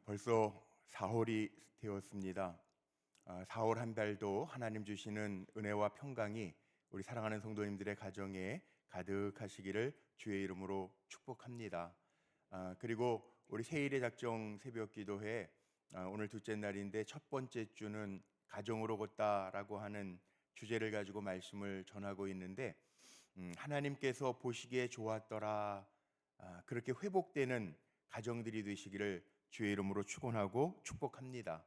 벌써 4월이 되었습니다. 4월 한 달도 하나님 주시는 은혜와 평강이 우리 사랑하는 성도님들의 가정에 가득하시기를 주의 이름으로 축복합니다. 그리고 우리 세일의 작정 새벽 기도회 오늘 둘째 날인데 첫 번째 주는 가정으로 걷다라고 하는 주제를 가지고 말씀을 전하고 있는데 하나님께서 보시기에 좋았더라, 그렇게 회복되는 가정들이 되시기를 주의 이름으로 축원하고 축복합니다.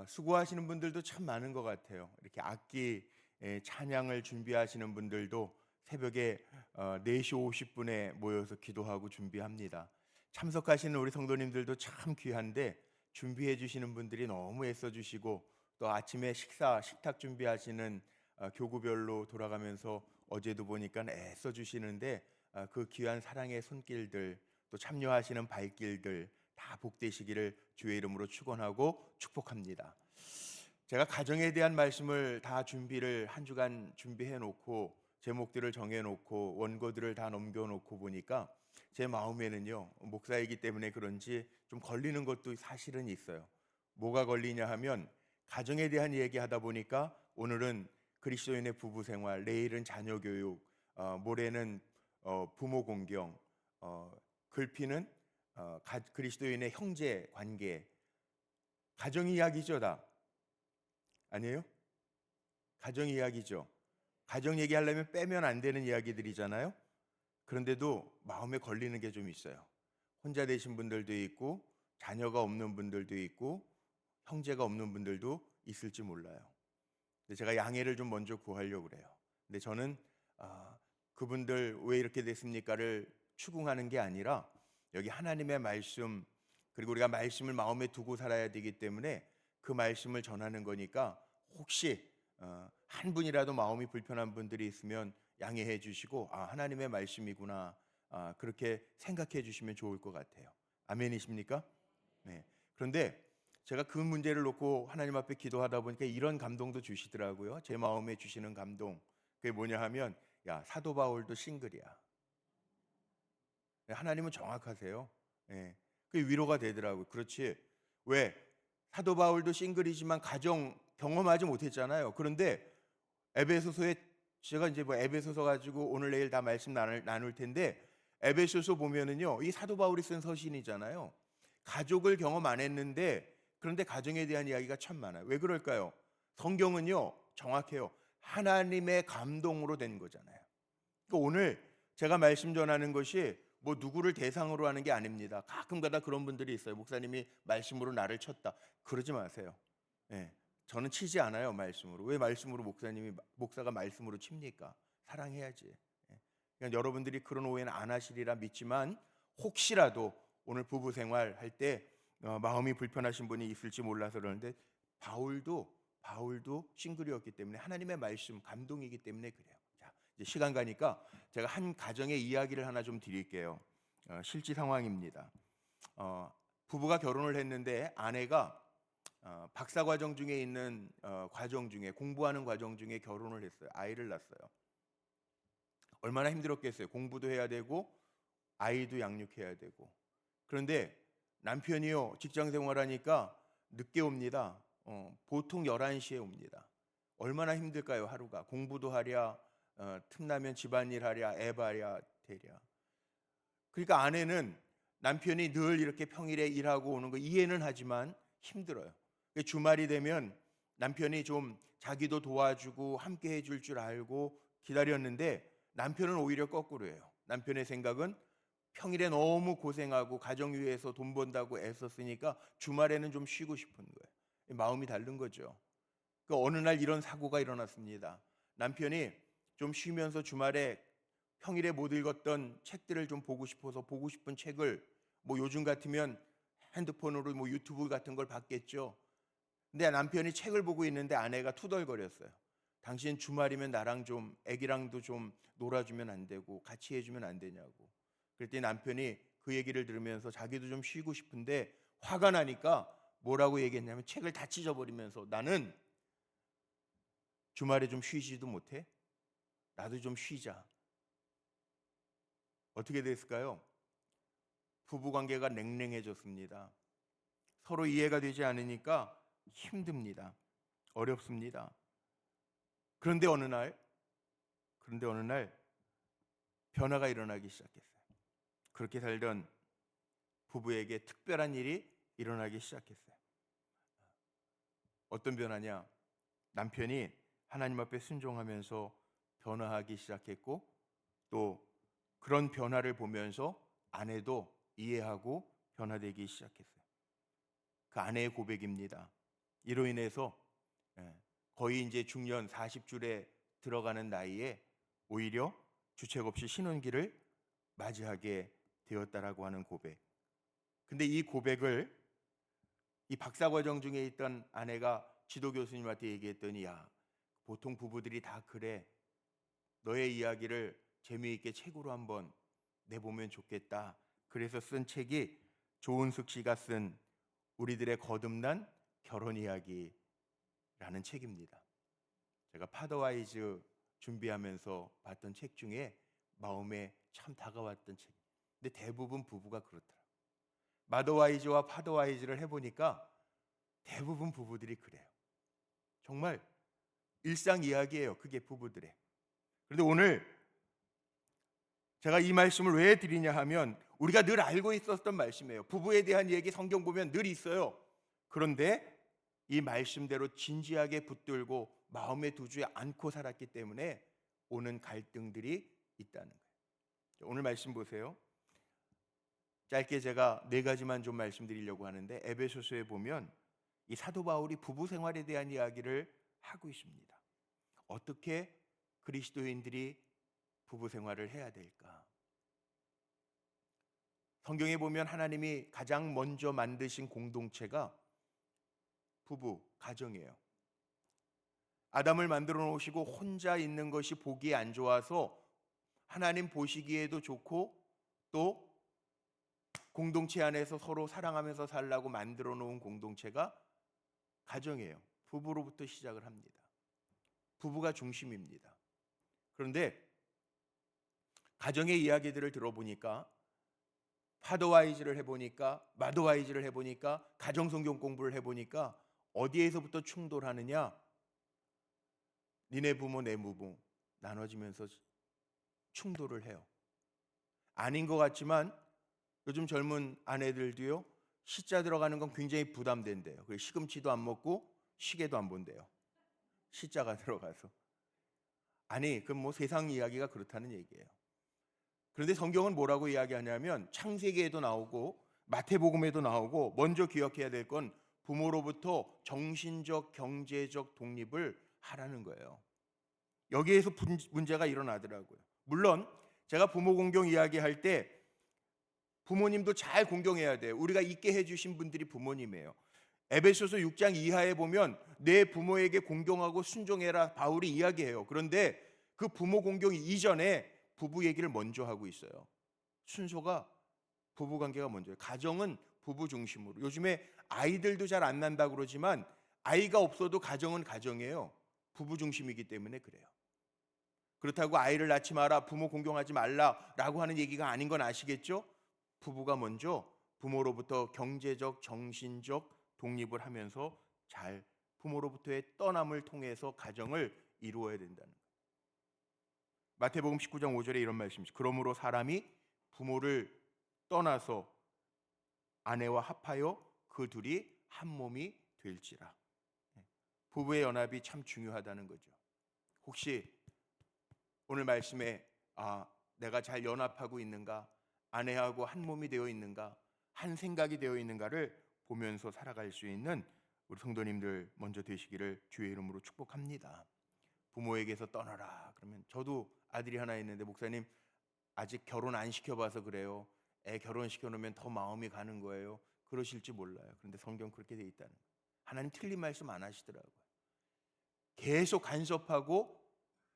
수고하시는 분들도 참 많은 것 같아요. 이렇게 악기 찬양을 준비하시는 분들도 새벽에 4시 50분에 모여서 기도하고 준비합니다. 참석하시는 우리 성도님들도 참 귀한데 준비해 주시는 분들이 너무 애써 주시고, 또 아침에 식탁 준비하시는 교구별로 돌아가면서 어제도 보니까 애써 주시는데, 그 귀한 사랑의 손길들, 또 참여하시는 발길들 다 복되시기를 주의 이름으로 축원하고 축복합니다. 제가 가정에 대한 말씀을 다 준비를 한 주간 준비해 놓고 제목들을 정해 놓고 원고들을 다 넘겨 놓고 보니까 제 마음에는요, 목사이기 때문에 그런지 좀 걸리는 것도 사실은 있어요. 뭐가 걸리냐 하면, 가정에 대한 얘기하다 보니까 오늘은 그리스도인의 부부 생활, 내일은 자녀 교육, 모레는 부모 공경, 글피는 그리스도인의 형제 관계, 가정 이야기죠, 다. 아니에요? 가정 이야기죠. 가정 얘기하려면 빼면 안 되는 이야기들이잖아요. 그런데도 마음에 걸리는 게 좀 있어요. 혼자 되신 분들도 있고, 자녀가 없는 분들도 있고, 형제가 없는 분들도 있을지 몰라요. 근데 제가 양해를 좀 먼저 구하려고 그래요. 근데 저는 그분들 왜 이렇게 됐습니까를 추궁하는 게 아니라, 여기 하나님의 말씀, 그리고 우리가 말씀을 마음에 두고 살아야 되기 때문에 그 말씀을 전하는 거니까, 혹시 한 분이라도 마음이 불편한 분들이 있으면 양해해 주시고, 하나님의 말씀이구나, 그렇게 생각해 주시면 좋을 것 같아요. 아멘이십니까? 네. 그런데 제가 그 문제를 놓고 하나님 앞에 기도하다 보니까 이런 감동도 주시더라고요. 제 마음에 주시는 감동. 그게 뭐냐 하면, 야, 사도 바울도 싱글이야. 하나님은 정확하세요. 예. 그게 위로가 되더라고요. 그렇지. 왜? 사도 바울도 싱글이지만 가정 경험하지 못했잖아요. 그런데 에베소서에, 제가 이제 뭐 에베소서 가지고 오늘 내일 다 말씀 나눌 텐데, 에베소서 보면은요, 이 사도 바울이 쓴 서신이잖아요. 가족을 경험 안 했는데, 그런데 가정에 대한 이야기가 참 많아요. 왜 그럴까요? 성경은요, 정확해요. 하나님의 감동으로 된 거잖아요. 그러니까 오늘 제가 말씀 전하는 것이 뭐 누구를 대상으로 하는 게 아닙니다. 가끔가다 그런 분들이 있어요. 목사님이 말씀으로 나를 쳤다. 그러지 마세요. 예. 저는 치지 않아요, 말씀으로. 왜 말씀으로 목사가 말씀으로 칩니까? 사랑해야지. 예. 그러니까 여러분들이 그런 오해는 안 하시리라 믿지만, 혹시라도 오늘 부부 생활할 때 마음이 불편하신 분이 있을지 몰라서 그러는데, 바울도 싱글이었기 때문에, 하나님의 말씀 감동이기 때문에 그래요. 자, 이제 시간 가니까 제가 한 가정의 이야기를 하나 좀 드릴게요. 실제 상황입니다. 부부가 결혼을 했는데 아내가 박사 과정 중에 있는 과정 중에, 공부하는 과정 중에 결혼을 했어요. 아이를 낳았어요. 얼마나 힘들었겠어요. 공부도 해야 되고 아이도 양육해야 되고. 그런데 남편이요, 직장 생활하니까 늦게 옵니다. 보통 11시에 옵니다. 얼마나 힘들까요, 하루가. 공부도 하랴, 틈나면 집안일 하랴, 애 봐랴 되랴. 그러니까 아내는 남편이 늘 이렇게 평일에 일하고 오는 거 이해는 하지만 힘들어요. 주말이 되면 남편이 좀 자기도 도와주고 함께 해줄 줄 알고 기다렸는데, 남편은 오히려 거꾸로예요. 남편의 생각은 평일에 너무 고생하고 가정 위해서 돈 번다고 애썼으니까 주말에는 좀 쉬고 싶은 거예요. 마음이 다른 거죠. 어느 날 이런 사고가 일어났습니다. 남편이 좀 쉬면서 주말에 평일에 못 읽었던 책들을 좀 보고 싶어서, 보고 싶은 책을 뭐 요즘 같으면 핸드폰으로 뭐 유튜브 같은 걸 봤겠죠. 근데 남편이 책을 보고 있는데 아내가 투덜거렸어요. 당신 주말이면 나랑 좀, 애기랑도 좀 놀아주면 안 되고 같이 해주면 안 되냐고. 그랬더니 남편이 그 얘기를 들으면서 자기도 좀 쉬고 싶은데 화가 나니까 뭐라고 얘기했냐면, 책을 다 찢어버리면서, 나는 주말에 좀 쉬지도 못해? 나도 좀 쉬자. 어떻게 됐을까요? 부부관계가 냉랭해졌습니다. 서로 이해가 되지 않으니까 힘듭니다. 어렵습니다. 그런데 어느 날 변화가 일어나기 시작했어요. 그렇게 살던 부부에게 특별한 일이 일어나기 시작했어요. 어떤 변화냐? 남편이 하나님 앞에 순종하면서 변화하기 시작했고, 또 그런 변화를 보면서 아내도 이해하고 변화되기 시작했어요. 그 아내의 고백입니다. 이로 인해서 거의 이제 중년 40줄에 들어가는 나이에 오히려 주책 없이 신혼기를 맞이하게 되었다라고 하는 고백. 근데 이 고백을 이 박사과정 중에 있던 아내가 지도 교수님한테 얘기했더니, 야, 보통 부부들이 다 그래. 너의 이야기를 재미있게 책으로 한번 내보면 좋겠다. 그래서 쓴 책이 조은숙 씨가 쓴 우리들의 거듭난 결혼 이야기라는 책입니다. 제가 파더와이즈 준비하면서 봤던 책 중에 마음에 참 다가왔던 책. 근데 대부분 부부가 그렇더라고요. 마더와이즈와 파더와이즈를 해보니까 대부분 부부들이 그래요. 정말 일상 이야기예요. 그게 부부들의. 그런데 오늘 제가 이 말씀을 왜 드리냐 하면 우리가 늘 알고 있었던 말씀이에요. 부부에 대한 얘기 성경 보면 늘 있어요. 그런데 이 말씀대로 진지하게 붙들고 마음에 두지 않고 살았기 때문에 오는 갈등들이 있다는 거예요. 오늘 말씀 보세요. 짧게 제가 4가지만 좀 말씀드리려고 하는데, 에베소서에 보면 이 사도 바울이 부부 생활에 대한 이야기를 하고 있습니다. 어떻게 그리스도인들이 부부 생활을 해야 될까? 성경에 보면 하나님이 가장 먼저 만드신 공동체가 부부, 가정이에요. 아담을 만들어 놓으시고 혼자 있는 것이 보기에 안 좋아서 하나님 보시기에도 좋고 또 공동체 안에서 서로 사랑하면서 살라고 만들어 놓은 공동체가 가정이에요. 부부로부터 시작을 합니다. 부부가 중심입니다. 그런데 가정의 이야기들을 들어보니까, 파더와이즈를 해보니까, 마더와이즈를 해보니까, 가정성경 공부를 해보니까 어디에서부터 충돌하느냐? 니네 부모 내 부모 나눠지면서 충돌을 해요. 아닌 것 같지만 요즘 젊은 아내들도요, 시자 들어가는 건 굉장히 부담된대요. 그래서 시금치도 안 먹고 시계도 안 본대요. 시자가 들어가서. 아니, 그럼 뭐 세상 이야기가 그렇다는 얘기예요. 그런데 성경은 뭐라고 이야기하냐면 창세기에도 나오고 마태복음에도 나오고 먼저 기억해야 될 건 부모로부터 정신적, 경제적 독립을 하라는 거예요. 여기에서 문제가 일어나더라고요. 물론 제가 부모 공경 이야기할 때 부모님도 잘 공경해야 돼요. 우리가 있게 해주신 분들이 부모님이에요. 에베소서 6장 이하에 보면 내 부모에게 공경하고 순종해라 바울이 이야기해요. 그런데 그 부모 공경 이전에 부부 얘기를 먼저 하고 있어요. 순서가 부부관계가 먼저예요. 가정은 부부 중심으로. 요즘에 아이들도 잘 안 난다고 그러지만 아이가 없어도 가정은 가정이에요. 부부 중심이기 때문에 그래요. 그렇다고 아이를 낳지 마라, 부모 공경하지 말라라고 하는 얘기가 아닌 건 아시겠죠? 부부가 먼저 부모로부터 경제적, 정신적 독립을 하면서 잘 부모로부터의 떠남을 통해서 가정을 이루어야 된다는 거예요. 마태복음 19장 5절에 이런 말씀이죠. 그러므로 사람이 부모를 떠나서 아내와 합하여 그 둘이 한 몸이 될지라. 부부의 연합이 참 중요하다는 거죠. 혹시 오늘 말씀에 내가 잘 연합하고 있는가, 아내하고 한 몸이 되어 있는가, 한 생각이 되어 있는가를 보면서 살아갈 수 있는 우리 성도님들 먼저 되시기를 주의 이름으로 축복합니다. 부모에게서 떠나라 그러면, 저도 아들이 하나 있는데 목사님 아직 결혼 안 시켜봐서 그래요. 애 결혼시켜 놓으면 더 마음이 가는 거예요. 그러실지 몰라요. 그런데 성경 그렇게 돼 있다는 거예요. 하나님 틀린 말씀 안 하시더라고요. 계속 간섭하고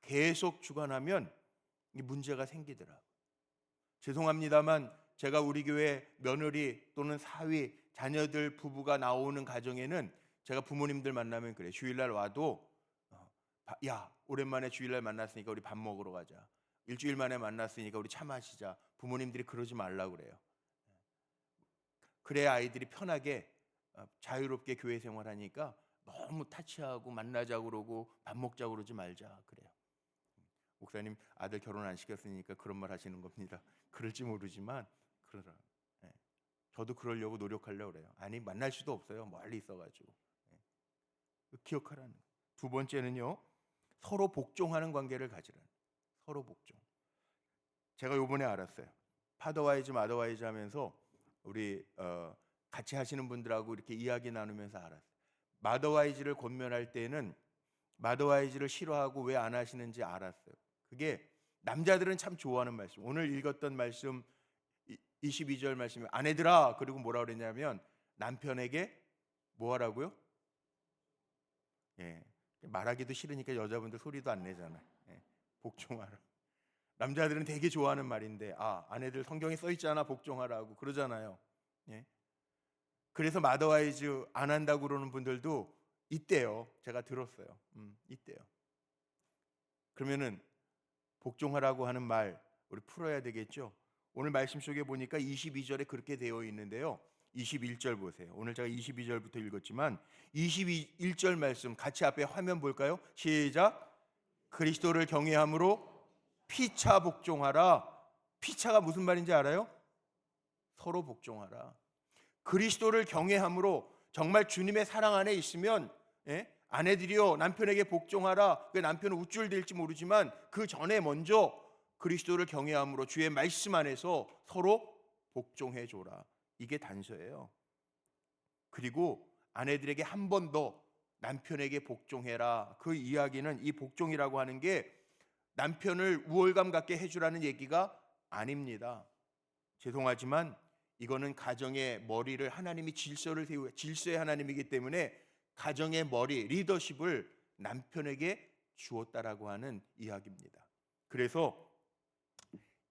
계속 주관하면 이 문제가 생기더라고요. 죄송합니다만 제가 우리 교회 며느리 또는 사위, 자녀들 부부가 나오는 가정에는 제가 부모님들 만나면 그래. 주일날 와도 야, 오랜만에 주일날 만났으니까 우리 밥 먹으러 가자. 일주일 만에 만났으니까 우리 차 마시자. 부모님들이 그러지 말라고 그래요. 그래야 아이들이 편하게 자유롭게 교회 생활하니까 너무 타치하고 만나자고 그러고 밥 먹자고 그러지 말자 그래요. 목사님 아들 결혼 안 시켰으니까 그런 말 하시는 겁니다. 그럴지 모르지만 그러라. 예. 저도 그러려고 노력하려고 그래요. 아니 만날 수도 없어요. 멀리 있어가지고. 예. 기억하라는. 두 번째는요. 서로 복종하는 관계를 가지라는. 서로 복종. 제가 요번에 알았어요. 파더와이즈 마더와이즈 하면서 우리 같이 하시는 분들하고 이렇게 이야기 나누면서 알았어요. 마더와이즈를 권면할 때는 마더와이즈를 싫어하고 왜 안 하시는지 알았어요. 그게 남자들은 참 좋아하는 말씀. 오늘 읽었던 말씀 22절 말씀이 아내들아 그리고 뭐라 그랬냐면 남편에게 뭐 하라고요? 예. 말하기도 싫으니까 여자분들 소리도 안 내잖아요. 예. 복종하라. 남자들은 되게 좋아하는 말인데 아내들 성경에 써 있잖아 복종하라고 그러잖아요. 예. 그래서 마더와이즈 안 한다고 그러는 분들도 있대요. 제가 들었어요. 있대요. 그러면은 복종하라고 하는 말 우리 풀어야 되겠죠. 오늘 말씀 속에 보니까 22절에 그렇게 되어 있는데요. 21절 보세요. 오늘 제가 22절부터 읽었지만 21절 말씀 같이 앞에 화면 볼까요? 시작. 그리스도를 경외함으로 피차 복종하라. 피차가 무슨 말인지 알아요? 서로 복종하라. 그리스도를 경외함으로 정말 주님의 사랑 안에 있으면 아내들이여 남편에게 복종하라. 그 남편은 우쭐댈지 모르지만 그 전에 먼저 그리스도를 경외함으로 주의 말씀 안에서 서로 복종해 줘라. 이게 단서예요. 그리고 아내들에게 한 번 더 남편에게 복종해라. 그 이야기는 이 복종이라고 하는 게 남편을 우월감 갖게 해주라는 얘기가 아닙니다. 죄송하지만 이거는 가정의 머리를 하나님이 질서의 하나님이기 때문에 가정의 머리, 리더십을 남편에게 주었다라고 하는 이야기입니다. 그래서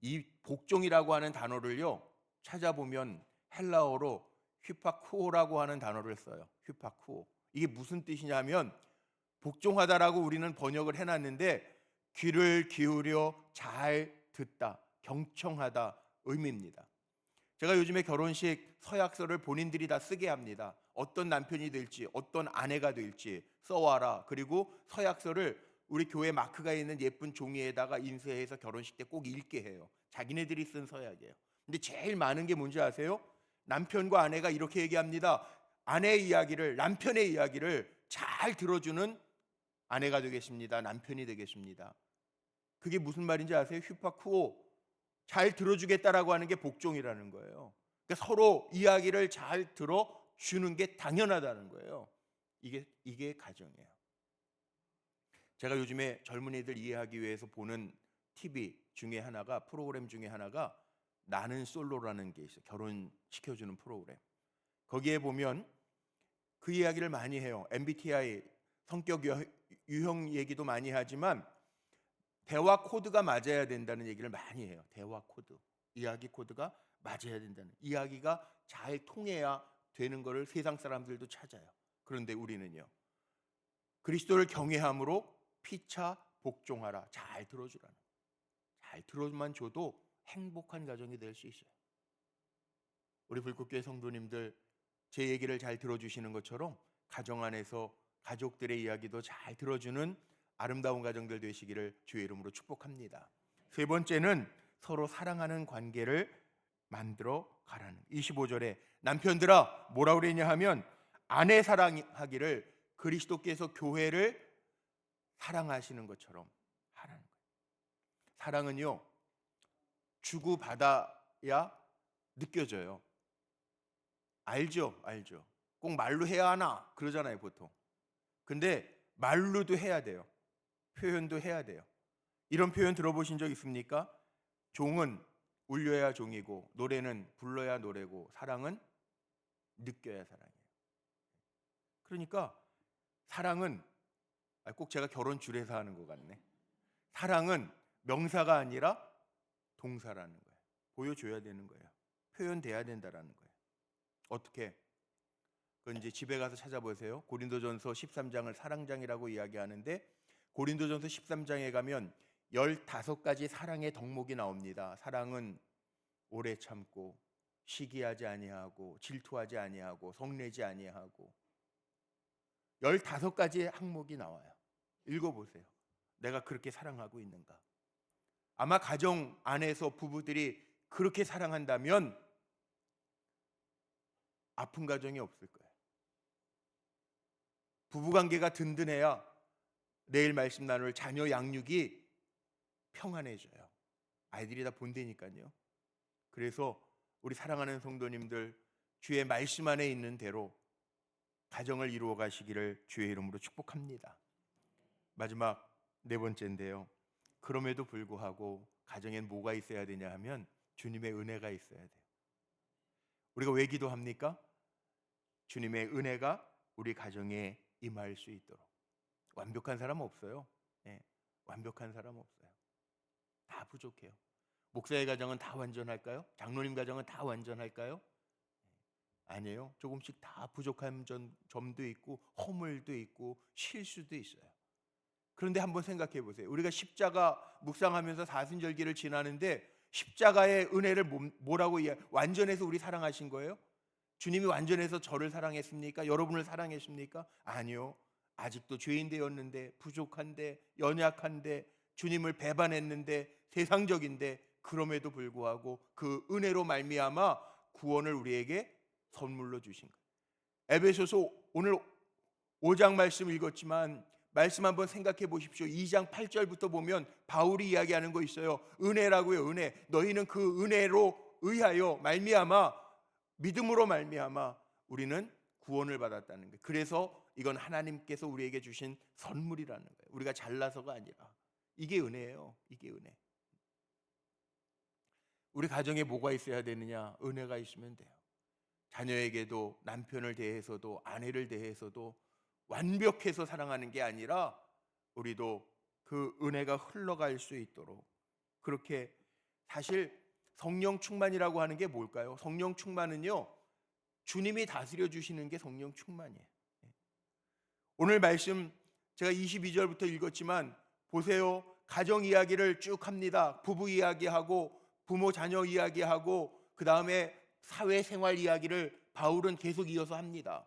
이 복종이라고 하는 단어를요 찾아보면 헬라어로 휘파쿠오라고 하는 단어를 써요. 휘파쿠오. 이게 무슨 뜻이냐면 복종하다라고 우리는 번역을 해놨는데 귀를 기울여 잘 듣다, 경청하다 의미입니다. 제가 요즘에 결혼식 서약서를 본인들이 다 쓰게 합니다. 어떤 남편이 될지 어떤 아내가 될지 써와라. 그리고 서약서를 우리 교회 마크가 있는 예쁜 종이에다가 인쇄해서 결혼식 때 꼭 읽게 해요. 자기네들이 쓴 서약이에요. 근데 제일 많은 게 뭔지 아세요? 남편과 아내가 이렇게 얘기합니다. 아내의 이야기를, 남편의 이야기를 잘 들어주는 아내가 되겠습니다. 남편이 되겠습니다. 그게 무슨 말인지 아세요? 휘파쿠오. 잘 들어주겠다라고 하는 게 복종이라는 거예요. 그러니까 서로 이야기를 잘 들어주는 게 당연하다는 거예요. 이게 가정이에요. 제가 요즘에 젊은이들 이해하기 위해서 보는 TV 중에 하나가, 프로그램 중에 하나가 나는 솔로라는 게 있어요. 결혼시켜주는 프로그램. 거기에 보면 그 이야기를 많이 해요. MBTI 성격 유형 얘기도 많이 하지만 대화 코드가 맞아야 된다는 얘기를 많이 해요. 대화 코드, 이야기 코드가 맞아야 된다는, 이야기가 잘 통해야 되는 것을 세상 사람들도 찾아요. 그런데 우리는요, 그리스도를 경외함으로 피차 복종하라. 잘 들어주라는, 잘 들어만 줘도 행복한 가정이 될 수 있어요. 우리 불꽃교회 성도님들 제 얘기를 잘 들어주시는 것처럼 가정 안에서 가족들의 이야기도 잘 들어주는 아름다운 가정들 되시기를 주의 이름으로 축복합니다. 세 번째는 서로 사랑하는 관계를 만들어 가라는. 25절에 남편들아 뭐라 그랬냐 하면 아내 사랑하기를 그리스도께서 교회를 사랑하시는 것처럼 하라는 거예요. 사랑은요 주고받아야 느껴져요. 알죠? 꼭 말로 해야 하나 그러잖아요 보통. 근데 말로도 해야 돼요. 표현도 해야 돼요. 이런 표현 들어보신 적 있습니까? 종은 울려야 종이고 노래는 불러야 노래고 사랑은 느껴야 사랑이에요. 그러니까 사랑은 꼭 제가 결혼 줄에서 하는 것 같네. 사랑은 명사가 아니라 동사라는 거예요. 보여줘야 되는 거예요. 표현돼야 된다라는 거예요. 어떻게? 그건 이제 집에 가서 찾아보세요. 고린도전서 13장을 사랑장이라고 이야기하는데 고린도전서 13장에 가면 15가지 사랑의 덕목이 나옵니다. 사랑은 오래 참고, 시기하지 아니하고 질투하지 아니하고 성내지 아니하고 15가지의 항목이 나와요. 읽어보세요. 내가 그렇게 사랑하고 있는가? 아마 가정 안에서 부부들이 그렇게 사랑한다면 아픈 가정이 없을 거예요. 부부관계가 든든해야 내일 말씀 나눌 자녀 양육이 평안해져요. 아이들이 다 본대니까요. 그래서 우리 사랑하는 성도님들, 주의 말씀 안에 있는 대로 가정을 이루어 가시기를 주의 이름으로 축복합니다. 마지막 네 번째인데요. 그럼에도 불구하고 가정엔 뭐가 있어야 되냐 하면 주님의 은혜가 있어야 돼요. 우리가 왜 기도합니까? 주님의 은혜가 우리 가정에 임할 수 있도록. 완벽한 사람 없어요. 네, 완벽한 사람 없어요. 다 부족해요. 목사의 가정은 다 완전할까요? 장로님 가정은 다 완전할까요? 아니에요. 조금씩 다 부족한 점도 있고 허물도 있고 실수도 있어요. 그런데 한번 생각해 보세요. 우리가 십자가 묵상하면서 사순절기를 지나는데 십자가의 은혜를 뭐라고 완전해서 우리 사랑하신 거예요? 주님이 완전해서 저를 사랑했습니까? 여러분을 사랑했습니까? 아니요. 아직도 죄인 되었는데, 부족한데, 연약한데, 주님을 배반했는데, 세상적인데, 그럼에도 불구하고 그 은혜로 말미암아 구원을 우리에게 선물로 주신 거예요. 에베소서 오늘 5장 말씀 읽었지만 말씀 한번 생각해 보십시오. 2장 8절부터 보면 바울이 이야기하는 거 있어요. 은혜라고요. 은혜. 너희는 그 은혜로 의하여 말미암아, 믿음으로 말미암아 우리는 구원을 받았다는 거예요. 그래서 이건 하나님께서 우리에게 주신 선물이라는 거예요. 우리가 잘나서가 아니라. 이게 은혜예요. 이게 은혜. 우리 가정에 뭐가 있어야 되느냐? 은혜가 있으면 돼요. 자녀에게도 남편을 대해서도 아내를 대해서도 완벽해서 사랑하는 게 아니라 우리도 그 은혜가 흘러갈 수 있도록 그렇게. 사실 성령 충만이라고 하는 게 뭘까요? 성령 충만은요, 주님이 다스려 주시는 게 성령 충만이에요. 오늘 말씀 제가 22절부터 읽었지만 보세요. 가정 이야기를 쭉 합니다. 부부 이야기하고 부모 자녀 이야기하고 그 다음에 사회생활 이야기를 바울은 계속 이어서 합니다.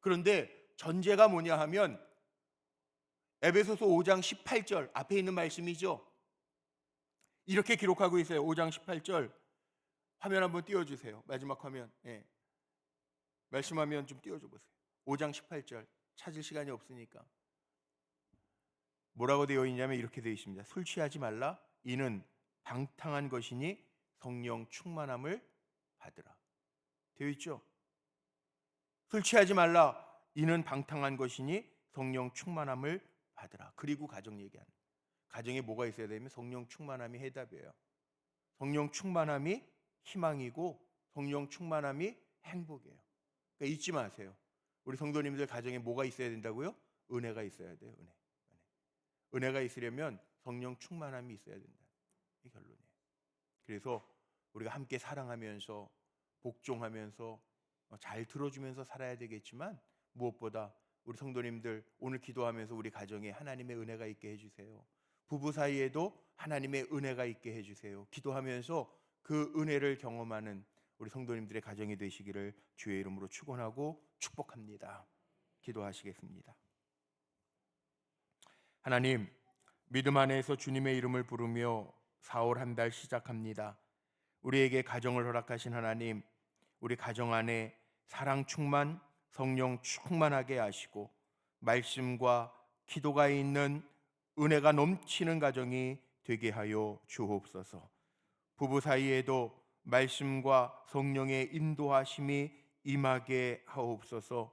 그런데 전제가 뭐냐 하면 에베소서 5장 18절 앞에 있는 말씀이죠. 이렇게 기록하고 있어요. 5장 18절 화면 한번 띄워주세요. 마지막 화면. 말씀 화면 좀 띄워줘 보세요. 5장 18절 찾을 시간이 없으니까. 뭐라고 되어 있냐면 이렇게 되어 있습니다. 술 취하지 말라. 이는 방탕한 것이니 성령 충만함을 받으라. 되어 있죠. 술 취하지 말라. 이는 방탕한 것이니 성령 충만함을 받으라. 그리고 가정 얘기하는. 가정에 뭐가 있어야 되면 성령 충만함이 해답이에요. 성령 충만함이 희망이고 성령 충만함이 행복이에요. 그러니까 잊지 마세요. 우리 성도님들 가정에 뭐가 있어야 된다고요? 은혜가 있어야 돼요. 은혜가 있으려면 성령 충만함이 있어야 된다. 이 결론이에요. 그래서 우리가 함께 사랑하면서 복종하면서 잘 들어주면서 살아야 되겠지만 무엇보다 우리 성도님들 오늘 기도하면서 우리 가정에 하나님의 은혜가 있게 해주세요. 부부 사이에도 하나님의 은혜가 있게 해주세요. 기도하면서 그 은혜를 경험하는 우리 성도님들의 가정이 되시기를 주의 이름으로 축원하고 축복합니다. 기도하시겠습니다. 하나님, 믿음 안에서 주님의 이름을 부르며 4월 한 달 시작합니다. 우리에게 가정을 허락하신 하나님, 우리 가정 안에 사랑 충만, 성령 충만하게 하시고 말씀과 기도가 있는 은혜가 넘치는 가정이 되게 하여 주옵소서. 부부 사이에도 말씀과 성령의 인도하심이 임하게 하옵소서.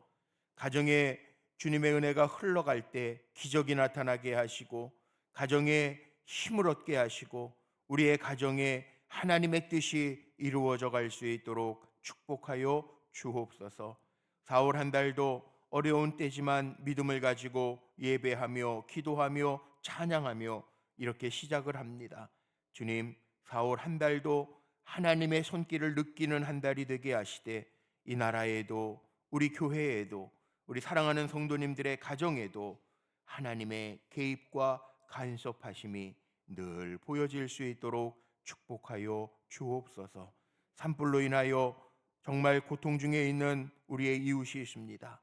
가정에 주님의 은혜가 흘러갈 때 기적이 나타나게 하시고 가정에 힘을 얻게 하시고 우리의 가정에 하나님의 뜻이 이루어져 갈 수 있도록 축복하여 주옵소서. 4월 한 달도 어려운 때지만 믿음을 가지고 예배하며 기도하며 찬양하며 이렇게 시작을 합니다. 주님, 4월 한 달도 하나님의 손길을 느끼는 한 달이 되게 하시되 이 나라에도 우리 교회에도 우리 사랑하는 성도님들의 가정에도 하나님의 개입과 간섭하심이 늘 보여질 수 있도록 축복하여 주옵소서. 산불로 인하여 정말 고통 중에 있는 우리의 이웃이 있습니다.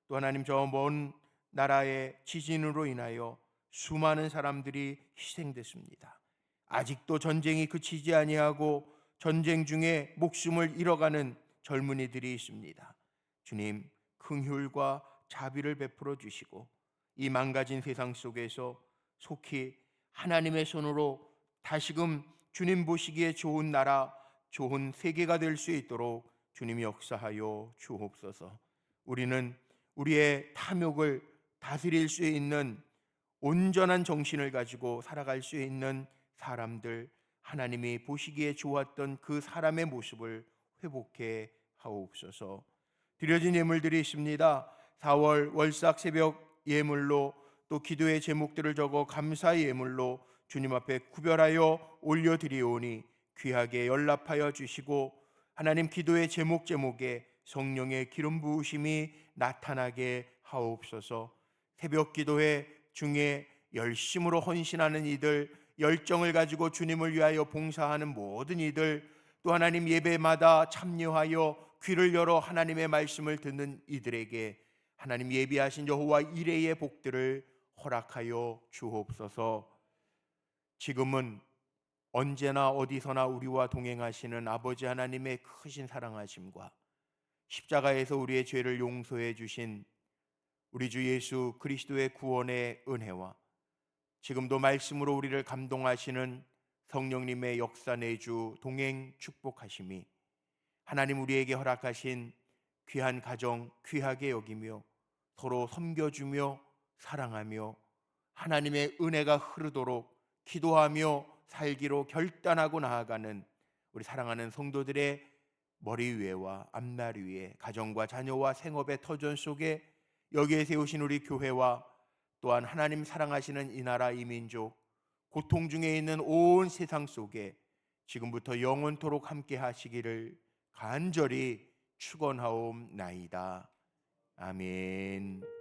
또 하나님, 저 먼 나라의 지진으로 인하여 수많은 사람들이 희생됐습니다. 아직도 전쟁이 그치지 아니하고 전쟁 중에 목숨을 잃어가는 젊은이들이 있습니다. 주님, 긍휼과 자비를 베풀어 주시고 이 망가진 세상 속에서 속히 하나님의 손으로 다시금 주님 보시기에 좋은 나라, 좋은 세계가 될 수 있도록 주님이 역사하여 주옵소서. 우리는 우리의 탐욕을 다스릴 수 있는 온전한 정신을 가지고 살아갈 수 있는 사람들, 하나님이 보시기에 좋았던 그 사람의 모습을 회복해 하옵소서. 드려진 예물들이 있습니다. 4월 월삭 새벽 예물로, 또 기도의 제목들을 적어 감사의 예물로 주님 앞에 구별하여 올려드리오니 귀하게 연락하여 주시고 하나님, 기도의 제목에 성령의 기름 부으심이 나타나게 하옵소서. 새벽 기도회 중에 열심으로 헌신하는 이들, 열정을 가지고 주님을 위하여 봉사하는 모든 이들, 또 하나님 예배마다 참여하여 귀를 열어 하나님의 말씀을 듣는 이들에게 하나님 예비하신 여호와 이레의 복들을 허락하여 주옵소서. 지금은 언제나 어디서나 우리와 동행하시는 아버지 하나님의 크신 사랑하심과 십자가에서 우리의 죄를 용서해 주신 우리 주 예수 그리스도의 구원의 은혜와 지금도 말씀으로 우리를 감동하시는 성령님의 역사 내주 동행 축복하심이 하나님 우리에게 허락하신 귀한 가정 귀하게 여기며 서로 섬겨주며 사랑하며 하나님의 은혜가 흐르도록 기도하며 살기로 결단하고 나아가는 우리 사랑하는 성도들의 머리 위에와 앞날 위에 가정과 자녀와 생업의 터전 속에 여기에 세우신 우리 교회와 또한 하나님 사랑하시는 이 나라 이 민족, 고통 중에 있는 온 세상 속에 지금부터 영원토록 함께 하시기를 간절히 축원하옵나이다. 아멘.